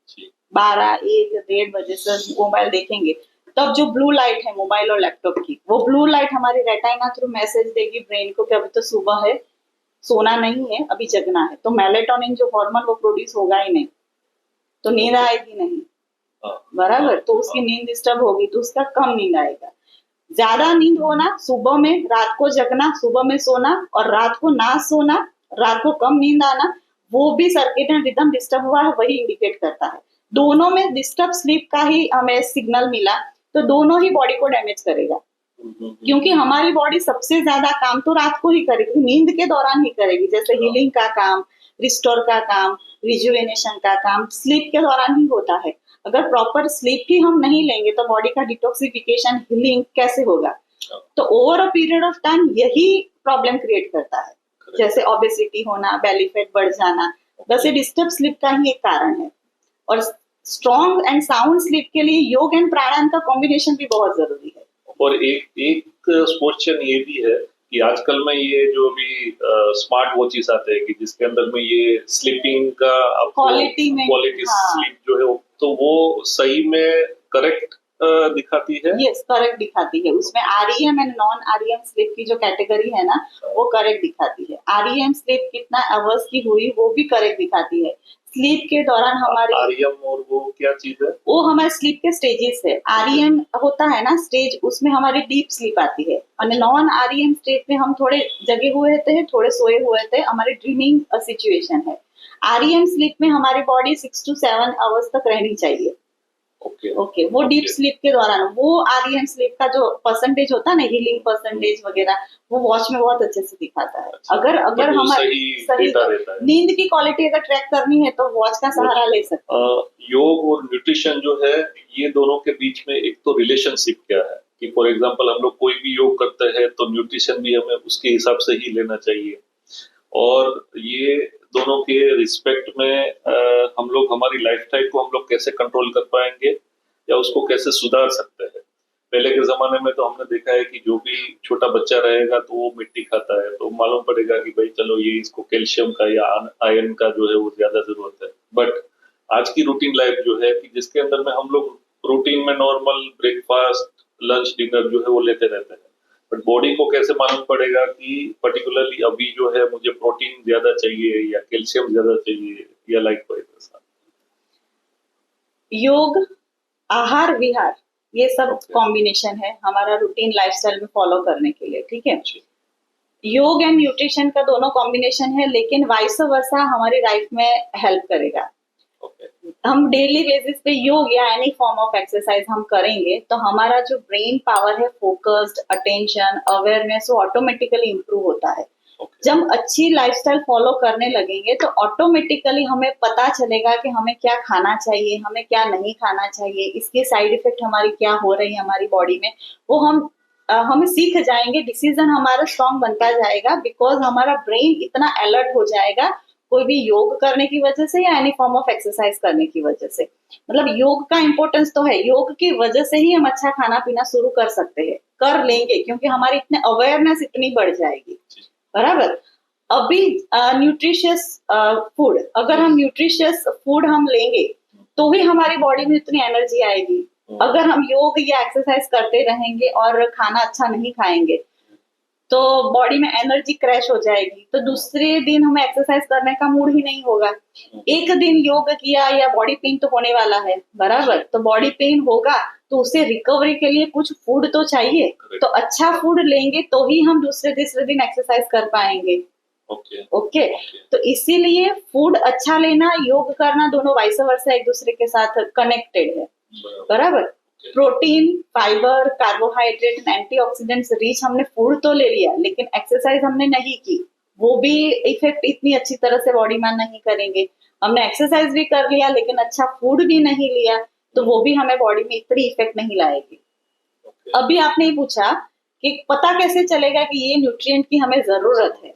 12-1-1:30 बजे से मोबाइल देखेंगे, तब जो ब्लू लाइट है मोबाइल और लैपटॉप की, वो ब्लू लाइट हमारी रेटाइना थ्रू मैसेज देगी ब्रेन को कि अभी तो सुबह है, सोना नहीं है, अभी जगना है। तो मेलेटोनिन जो हार्मोन वो प्रोड्यूस होगा ही नहीं, तो नींद आएगी नहीं, बराबर। तो उसकी नींद डिस्टर्ब होगी तो उसका कम नींद आएगा। ज्यादा नींद होना, सुबह में रात को जगना, सुबह में सोना, और रात को ना सोना, रात को कम नींद आना, वो भी सर्केडियन रिदम डिस्टर्ब हुआ है, वही इंडिकेट करता है। दोनों में डिस्टर्ब स्लीप का ही हमें सिग्नल मिला, तो दोनों ही बॉडी को डैमेज करेगा, क्योंकि हमारी बॉडी सबसे ज्यादा काम तो रात को ही करेगी, नींद के दौरान ही करेगी। जैसे हीलिंग का काम, रिस्टोर का काम, रिजुवेनेशन का काम स्लीप के दौरान ही होता है। अगर प्रॉपर स्लीप ही हम नहीं लेंगे तो बॉडी का डिटॉक्सिफिकेशन हीलिंग कैसे होगा? तो over a period of time यही प्रॉब्लम क्रिएट करता है, जैसे ओबेसिटी होना, बेली फैट बढ़ जाना, वैसे डिस्टर्ब स्लीप का ही एक कारण है। और स्ट्रॉन्ग एंड साउंड स्लीप के लिए योग एंड प्राणायाम का कॉम्बिनेशन भी बहुत जरूरी है। और एक एक क्वेश्चन ये भी है कि आजकल में ये जो भी स्मार्ट वॉचेस आते हैं कि जिसके अंदर में ये स्लीपिंग का क्वालिटी स्लीप जो है तो वो सही में करेक्ट दिखाती है? यस, करेक्ट दिखाती है। उसमें REM and non REM sleep की जो कैटेगरी है ना, वो करेक्ट दिखाती है। आरईएम स्लीप कितना आवर्स की हुई वो भी करेक्ट दिखाती है। स्लीप के दौरान हमारी आरईएम और वो क्या चीज है? वो हमारे स्लीप के स्टेजेस है। आरईएम होता है ना स्टेज, उसमें हमारी डीप स्लीप आती है, और नॉन आरईएम स्टेज में हम थोड़े जगे हुए होते हैं, थोड़े सोए हुए होते हैं, हमारी ड्रीमिंग सिचुएशन है। आरईएम स्लीप में हमारी बॉडी 6 to 7 आवर्स तक रहनी चाहिए। ओके, वो डीप स्लीप के दौरान वो आरईएम स्लीप का जो परसेंटेज होता है ना, हीलिंग परसेंटेज वगैरह, वो वॉच में बहुत अच्छे से दिखाता है। अगर हमारी सही नींद की क्वालिटी अगर ट्रैक करनी है तो वॉच का सहारा ले सकते हैं। योग और न्यूट्रिशन जो है, ये दोनों के बीच में एक तो रिलेशनशिप क्या है कि फॉर एग्जांपल हम लोग कोई भी योग करते हैं तो न्यूट्रिशन भी हमें उसके हिसाब से ही लेना चाहिए, और ये दोनों के रिस्पेक्ट में हम लोग हमारी लाइफस्टाइल को हम लोग कैसे कंट्रोल कर पाएंगे या उसको कैसे सुधार सकते हैं? पहले के जमाने में तो हमने देखा है कि जो भी छोटा बच्चा रहेगा तो वो मिट्टी खाता है, तो मालूम पड़ेगा कि भाई चलो ये इसको कैल्शियम का या आयरन का जो है वो ज्यादा जरूरत है। बट आज की रूटीन लाइफ जो है कि जिसके अंदर में हम लोग रूटीन में नॉर्मल ब्रेकफास्ट, लंच, डिनर जो है वो लेते रहते हैं, बट बॉडी को कैसे मालूम पड़ेगा कि पर्टिकुलरली अभी जो है मुझे प्रोटीन ज्यादा चाहिए या कैल्शियम ज्यादा चाहिए या लाइक वाइज? योग, आहार विहार, ये सब कॉम्बिनेशन है हमारा रूटीन लाइफस्टाइल में फॉलो करने के लिए, ठीक है। योग एंड न्यूट्रिशन का दोनों कॉम्बिनेशन है, लेकिन वाइस वर्सा हमारी लाइफ में हेल्प करेगा। हम डेली बेसिस पे योग या एनी फॉर्म ऑफ एक्सरसाइज हम करेंगे तो हमारा जो ब्रेन पावर है, फोकस्ड, अटेंशन, अवेयरनेस, वो ऑटोमेटिकली इंप्रूव होता है। जब अच्छी लाइफस्टाइल फॉलो करने लगेंगे तो ऑटोमेटिकली हमें पता चलेगा कि हमें क्या खाना चाहिए, हमें क्या नहीं खाना चाहिए, इसके साइड इफेक्ट हमारी क्या हो रही है हमारी बॉडी में, वो हमें सीख जाएंगे। डिसीजन हमारा स्ट्रांग बनता जाएगा, बिकॉज हमारा ब्रेन इतना अलर्ट हो जाएगा कोई भी योग करने की वजह से या एनी फॉर्म ऑफ एक्सरसाइज करने की वजह से। मतलब योग का इंपॉर्टेंस तो है, योग की वजह से ही हम अच्छा खाना पीना शुरू कर सकते हैं, कर लेंगे, क्योंकि हमारी इतने अवेयरनेस इतनी बढ़ जाएगी, बराबर। अभी न्यूट्रिशियस फूड, अगर हम न्यूट्रिशियस फूड हम लेंगे तो भी हमारी बॉडी में इतनी एनर्जी आएगी। अगर हम योग या एक्सरसाइज करते रहेंगे और खाना अच्छा नहीं खाएंगे तो बॉडी में एनर्जी क्रैश हो जाएगी, तो दूसरे दिन हमें एक्सरसाइज करने का मूड ही नहीं होगा। एक दिन योग किया या बॉडी पेन तो होने वाला है, बराबर। तो बॉडी पेन होगा तो उसे रिकवरी के लिए कुछ फूड तो चाहिए, तो अच्छा फूड लेंगे तो ही हम दूसरे तीसरे दिन एक्सरसाइज कर पाएंगे। ओके, तो इसीलिए फूड अच्छा लेना, योग करना, दोनों वाइस वर्सा एक दूसरे के साथ कनेक्टेड है, बराबर। Protein, fibre, carbohydrate, antioxidants rich हमने फूड तो ले लिया, लेकिन एक्सरसाइज हमने नहीं की, वो भी इफेक्ट इतनी अच्छी तरह से बॉडी में नहीं करेंगे। हमने एक्सरसाइज भी कर लिया लेकिन अच्छा फूड भी नहीं लिया तो वो भी हमें बॉडी में इतनी इफेक्ट नहीं लाएगी। अभी आपने ये पूछा कि पता कैसे चलेगा कि ये न्यूट्रिएंट की हमें जरूरत है,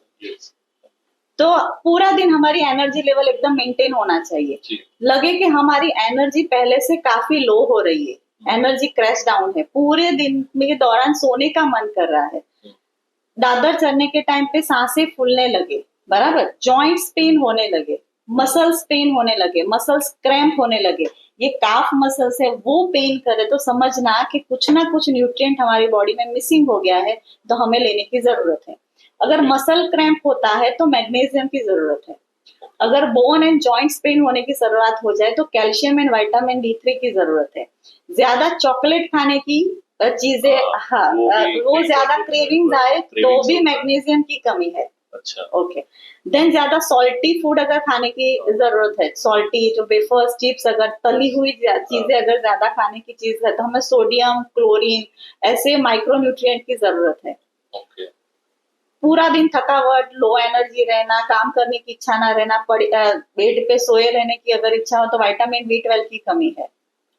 तो पूरा दिन हमारी एनर्जी लेवल एकदम मेंटेन होना चाहिए। लगे कि हमारी एनर्जी पहले से काफी लो हो रही है, एनर्जी क्रैश डाउन है, पूरे दिन के दौरान सोने का मन कर रहा है, दादर चढ़ने के टाइम पे सांसें फूलने लगे, बराबर, जॉइंट्स पेन होने लगे, मसल्स पेन होने लगे, मसल्स क्रैम्प होने लगे, ये काफ मसल्स है वो पेन करे, तो समझना कि कुछ ना कुछ न्यूट्रिएंट हमारी बॉडी में मिसिंग हो गया है, तो हमें लेने की जरूरत है। अगर मसल क्रैम्प होता है तो मैग्नीशियम की जरूरत है। अगर बोन एंड जॉइंट्स पेन होने की जरूरत हो जाए तो कैल्शियम एंड विटामिन D3 की जरूरत है। ज्यादा चॉकलेट खाने की चीजें, हाँ, वो ज्यादा क्रेविंग्स आए तो भी मैग्नीशियम की कमी है। अच्छा, ओके। देन ज्यादा सॉल्टी फूड अगर खाने की जरूरत है, सॉल्टी जो वेफर्स, चिप्स, अगर तली हुई चीजें अगर ज्यादा खाने की चीज है तो हमें सोडियम, क्लोरीन, ऐसे माइक्रो न्यूट्रिएंट की जरूरत है। पूरा दिन थकावट, लो एनर्जी रहना, काम करने की इच्छा ना रहना, बेड पे सोए रहने की अगर इच्छा हो तो विटामिन B12 की कमी है।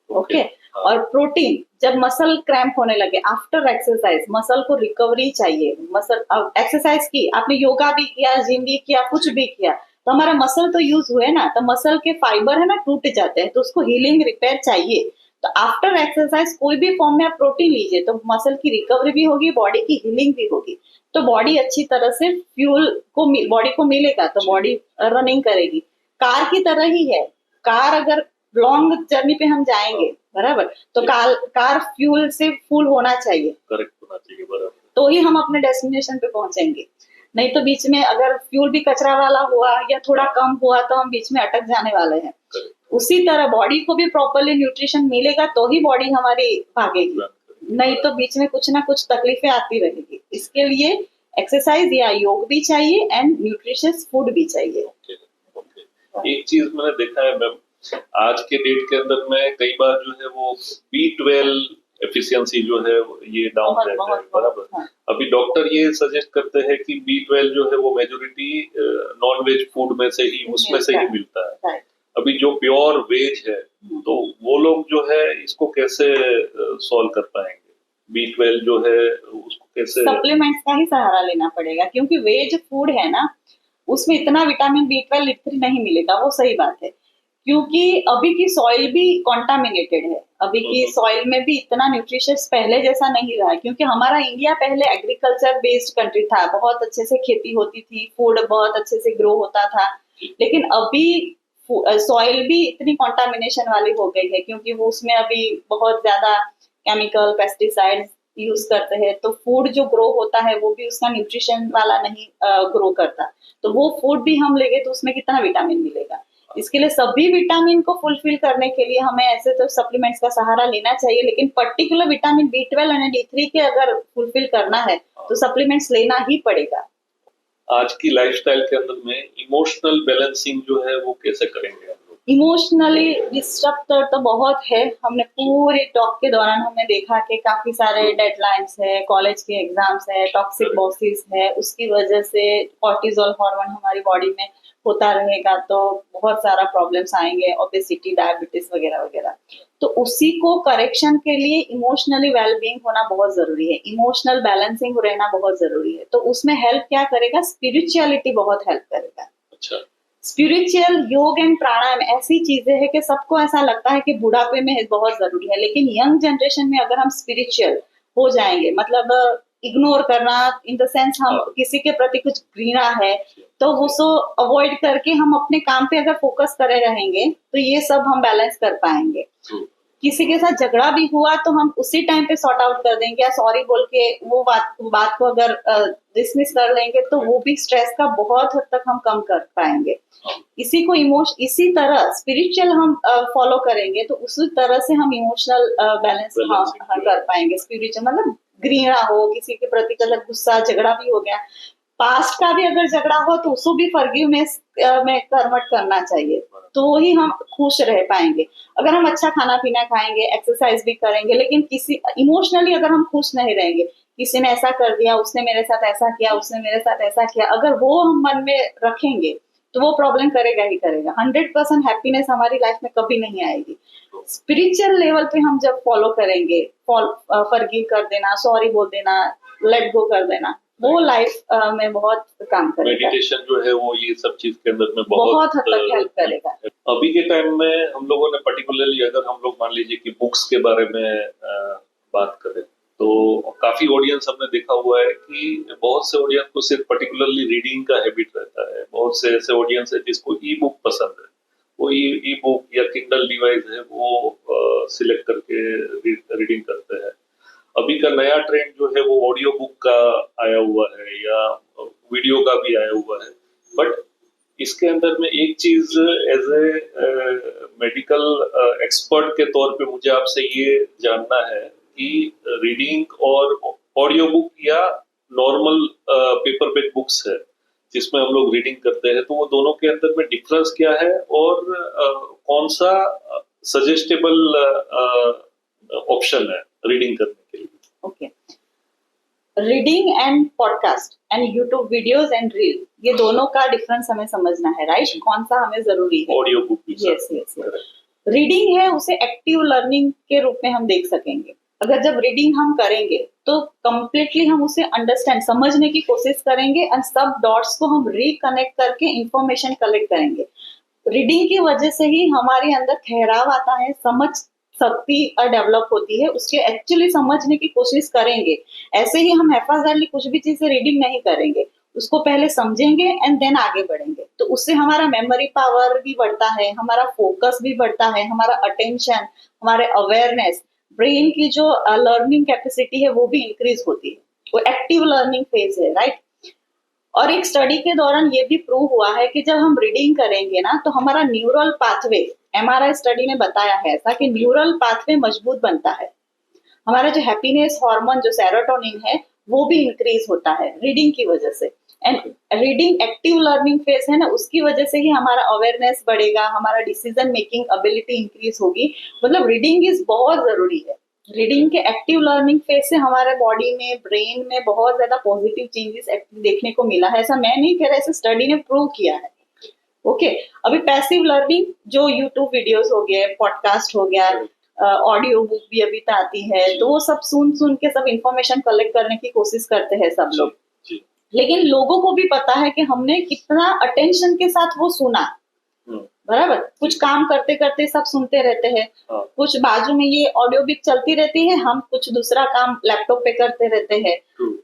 ओके। और प्रोटीन, जब मसल क्रैम्प होने लगे आफ्टर एक्सरसाइज, मसल को रिकवरी चाहिए। मसल एक्सरसाइज की, आपने योगा भी किया, जिम भी किया, कुछ भी किया, तो हमारा मसल तो यूज हुए ना, तो मसल के फाइबर है ना टूट जाते हैं, तो उसको हीलिंग रिपेयर चाहिए। तो आफ्टर एक्सरसाइज कोई भी फॉर्म में आप प्रोटीन लीजिए तो मसल की रिकवरी भी होगी, बॉडी की हीलिंग भी होगी, तो बॉडी अच्छी तरह से फ्यूल को बॉडी को मिलेगा, तो बॉडी रनिंग करेगी। कार की तरह ही है, कार अगर लॉन्ग जर्नी पे हम जाएंगे बराबर, तो कार फ्यूल से फुल होना चाहिए, करेक्ट होना चाहिए बराबर, तो ही हम अपने डेस्टिनेशन पे पहुंचेंगे। नहीं तो बीच में अगर फ्यूल भी कचरा वाला हुआ या थोड़ा कम हुआ तो हम बीच में अटक जाने वाले हैं। उसी तरह बॉडी को भी प्रॉपरली न्यूट्रिशन मिलेगा तो ही बॉडी हमारी भागेगी, नहीं तो बीच में कुछ ना कुछ तकलीफें आती रहेगी। इसके लिए एक्सरसाइज या योग भी चाहिए एंड न्यूट्रिशियस फूड भी चाहिए। एक चीज मैंने देखा है मैम, आज के डेट के अंदर में कई बार जो है वो B12 एफिशिएंसी जो है ये डाउन रहता है बराबर। हाँ। अभी डॉक्टर ये सजेस्ट करते हैं कि B12 जो है वो मेजोरिटी नॉन वेज फूड में से ही, उसमें से ही मिलता है। अभी जो प्योर वेज है तो वो लोग जो है इसको कैसे सॉल्व कर पाएंगे? B12 जो है उसको कैसे, सप्लीमेंट्स का ही सहारा लेना पड़ेगा, क्योंकि वेज फूड है ना, उसमें इतना विटामिन B12 इतनी नहीं मिलेगा, वो सही बात है। क्योंकि अभी की सॉइल भी कॉन्टामिनेटेड है, अभी की सॉइल में भी इतना न्यूट्रिशियस पहले जैसा नहीं रहा है, क्योंकि हमारा इंडिया पहले एग्रीकल्चर बेस्ड कंट्री था, बहुत अच्छे से खेती होती थी, फूड बहुत अच्छे से ग्रो होता था। लेकिन अभी सॉइल भी इतनी कॉन्टामिनेशन वाली हो गई है, क्योंकि वो उसमें अभी बहुत ज्यादा केमिकल पेस्टिसाइड्स यूज करते हैं, तो फूड जो ग्रो होता है वो भी उसका न्यूट्रिशन वाला नहीं ग्रो करता, तो वो फूड भी हम लेंगे तो उसमें कितना विटामिन मिलेगा। इसके लिए सभी विटामिन को फुलफिल करने के लिए हमें ऐसे तो सप्लीमेंट्स का सहारा लेना चाहिए, लेकिन पर्टिकुलर विटामिन B12 और D3 के अगर फुलफिल करना है तो सप्लीमेंट्स लेना ही पड़ेगा। आज की लाइफस्टाइल के अंदर में इमोशनल बैलेंसिंग जो है वो कैसे करेंगे हम लोग? इमोशनली डिस्टर्ब तो बहुत है, हमने पूरे टॉक के दौरान हमने देखा कि काफी सारे डेडलाइंस है, कॉलेज के एग्जाम्स है, टॉक्सिक बॉसेस है, उसकी वजह से कॉर्टिसोल हार्मोन हमारी बॉडी में होता रहेगा तो बहुत सारा प्रॉब्लम्स आएंगे, ओबेसिटी, डायबिटीज वगैरह वगैरह। तो उसी को करेक्शन के लिए इमोशनली वेलबींग होना बहुत जरूरी है, इमोशनल बैलेंसिंग रहना बहुत जरूरी है। तो उसमें हेल्प क्या करेगा? स्पिरिचुअलिटी बहुत हेल्प करेगा। अच्छा, स्पिरिचुअल योग एंड प्राणायाम ऐसी चीजें हैं कि सबको ऐसा लगता है कि बुढ़ापे में बहुत जरूरी है, लेकिन यंग जनरेशन में अगर हम स्पिरिचुअल हो जाएंगे, मतलब इग्नोर करना इन द सेंस हम किसी के प्रति कुछ घृणा है तो उसको अवॉइड करके हम अपने काम पे अगर फोकस करे रहेंगे तो ये सब हम बैलेंस कर पाएंगे। किसी के साथ झगड़ा भी हुआ तो हम उसी टाइम पे सॉर्ट आउट कर देंगे या सॉरी बोल के वो बात को अगर डिसमिस कर लेंगे तो वो भी स्ट्रेस का बहुत हद तक हम कम कर पाएंगे। इसी तरह स्पिरिचुअल हम फॉलो करेंगे तो उसी तरह से हम इमोशनल बैलेंस कर पाएंगे। स्पिरिचुअल मतलब घृणा हो किसी के प्रति, कलर गुस्सा झगड़ा भी हो गया, पास्ट का भी अगर झगड़ा हो तो उसको भी फॉरगिवनेस में कन्वर्ट करना चाहिए, तो ही हम खुश रह पाएंगे। अगर हम अच्छा खाना पीना खाएंगे, एक्सरसाइज भी करेंगे, लेकिन किसी इमोशनली अगर हम खुश नहीं रहेंगे, किसी ने ऐसा कर दिया, उसने मेरे साथ ऐसा किया, उसने मेरे साथ ऐसा किया, अगर वो हम मन में रखेंगे तो वो प्रॉब्लम करेगा ही करेगा। 100% हैप्पीनेस हमारी लाइफ में कभी नहीं आएगी। स्पिरिचुअल लेवल पे हम जब फॉलो करेंगे, फॉरगिव कर देना, सॉरी बोल देना, लेट गो कर देना, वो लाइफ में बहुत काम करेगा। मेडिटेशन जो है वो ये सब चीज के अंदर में बहुत हद तक हेल्प करेगा। अभी के टाइम में हम लोगों ने पर्टिकुलरली अगर हम लोग मान लीजिए कि बुक्स के बारे में बात करें तो काफी ऑडियंस हमने देखा हुआ है कि बहुत से ऑडियंस को सिर्फ पर्टिकुलरली रीडिंग का हैबिट रहता है, बहुत से ऐसे ऑडियंस है जिसको ई बुक पसंद है, वो ई बुक या किंडल डिवाइस है वो सिलेक्ट करके रीडिंग करते हैं। अभी का नया ट्रेंड जो है वो ऑडियो बुक का आया हुआ है या वीडियो का भी आया हुआ है, बट इसके अंदर में एक चीज एज ए मेडिकल एक्सपर्ट के तौर पे मुझे आपसे ये जानना है कि रीडिंग और ऑडियो बुक या नॉर्मल पेपर बेक बुक्स है जिसमें हम लोग रीडिंग करते हैं, तो वो दोनों के अंदर में डिफरेंस क्या है और कौन सा सजेस्टेबल ऑप्शन है रीडिंग करने के लिए? Okay, reading and podcast and YouTube videos and reel, ये दोनों का डिफरेंस हमें समझना है, राइट? कौन सा हमें जरूरी है? Audio book. यस। रीडिंग है उसे एक्टिव लर्निंग के रूप में हम देख सकेंगे। अगर जब रीडिंग हम करेंगे तो कंप्लीटली हम उसे अंडरस्टैंड समझने की कोशिश करेंगे एंड सब डॉट्स को हम रिकनेक्ट करके इंफॉर्मेशन कलेक्ट करेंगे। रीडिंग की वजह से ही हमारे अंदर ठहराव आता है, समझ शक्ति डेवलप होती है, उसके एक्चुअली समझने की कोशिश करेंगे। ऐसे ही हम हैफाजर्डली कुछ भी चीजें रीडिंग नहीं करेंगे, उसको पहले समझेंगे एंड देन आगे बढ़ेंगे। तो उससे हमारा मेमोरी पावर भी बढ़ता है, हमारा फोकस भी बढ़ता है, हमारा अटेंशन, हमारे अवेयरनेस, ब्रेन की जो लर्निंग कैपेसिटी है वो भी इंक्रीज होती है। वो एक्टिव लर्निंग फेज है, राइट। और एक स्टडी के दौरान ये भी प्रूव हुआ है कि जब हम रीडिंग करेंगे ना तो हमारा न्यूरल पाथवे, एमआरआई स्टडी ने बताया है ऐसा कि न्यूरल पाथवे मजबूत बनता है। हमारा जो हैप्पीनेस हार्मोन जो सेरोटोनिन है वो भी इंक्रीज होता है रीडिंग की वजह से। And reading active learning phase है ना, उसकी वजह से ही हमारा अवेयरनेस बढ़ेगा, हमारा डिसीजन मेकिंग एबिलिटी इंक्रीज होगी। मतलब रीडिंग इज बहुत जरूरी है। रीडिंग के एक्टिव लर्निंग फेज से हमारे बॉडी में, ब्रेन में बहुत ज्यादा पॉजिटिव चेंजेस देखने को मिला है। ऐसा मैं नहीं कह रहा, ऐसे स्टडी ने प्रूव किया है। ओके अभी पैसिव लर्निंग जो यूट्यूब वीडियोस हो गए, पॉडकास्ट हो गया, ऑडियो बुक भी अभी तो आती है, तो वो सब सुन के सब इंफॉर्मेशन कलेक्ट करने की कोशिश करते हैं सब लोग। लेकिन लोगों को भी पता है कि हमने कितना अटेंशन के साथ वो सुना, बराबर। कुछ काम करते करते सब सुनते रहते हैं, कुछ बाजू में ये ऑडियो बुक चलती रहती है, हम कुछ दूसरा काम लैपटॉप पे करते रहते हैं।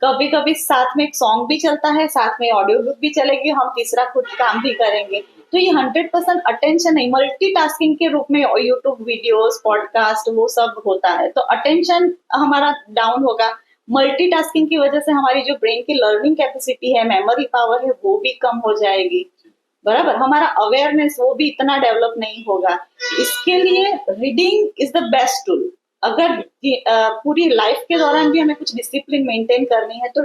कभी कभी साथ में एक सॉन्ग भी चलता है, साथ में ऑडियो बुक भी चलेगी, हम तीसरा खुद काम भी करेंगे। तो ये 100% अटेंशन है, मल्टीटास्किंग के रूप में यूट्यूब वीडियोस, पॉडकास्ट वो सब होता है। तो अटेंशन हमारा डाउन होगा। मल्टीटास्किंग की वजह से हमारी जो ब्रेन की लर्निंग कैपेसिटी है, मेमोरी पावर है, वो भी कम हो जाएगी, बराबर। हमारा अवेयरनेस वो भी इतना डेवलप नहीं होगा। इसके लिए reading is the best tool. अगर पूरी लाइफ के दौरान भी हमें कुछ डिसिप्लिन मेंटेन करनी है तो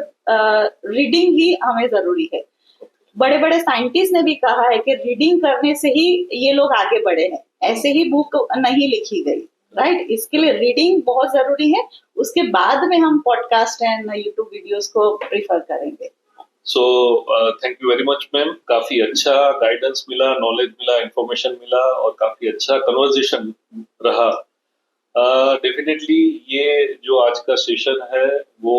रीडिंग ही हमें जरूरी है। बड़े बड़े साइंटिस्ट ने भी कहा है कि रीडिंग करने से ही ये लोग आगे बढ़े हैं, ऐसे ही बुक नहीं लिखी गई, राइट। इसके लिए रीडिंग बहुत जरूरी है। उसके बाद में हम पॉडकास्ट एंड यूट्यूब वीडियोस को प्रीफर करेंगे। सो thank you very much ma'am, काफी अच्छा गाइडेंस मिला, नॉलेज मिला, इंफॉर्मेशन मिला और काफी अच्छा कन्वर्सेशन रहा। डेफिनेटली ये जो आज का सेशन है वो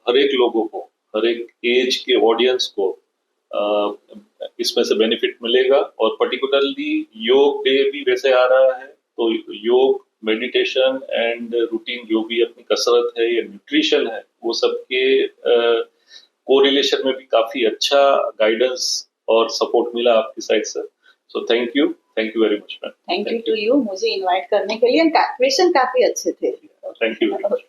हर एक लोगों को, हर एक एज के ऑडियंस को इसमें से बेनिफिट मिलेगा। और पर्टिकुलरली योग डे भी वैसे आ रहा है, तो योग, मेडिटेशन एंड रूटीन जो भी अपनी कसरत है या न्यूट्रिशन है, वो सबके कोरिलेशन में भी काफी अच्छा गाइडेंस और सपोर्ट मिला आपकी साइड से। So thank you very much ma'am. Thank you to you मुझे इनवाइट करने के लिए। क्वेश्चन काफी अच्छे थे। Thank you very much.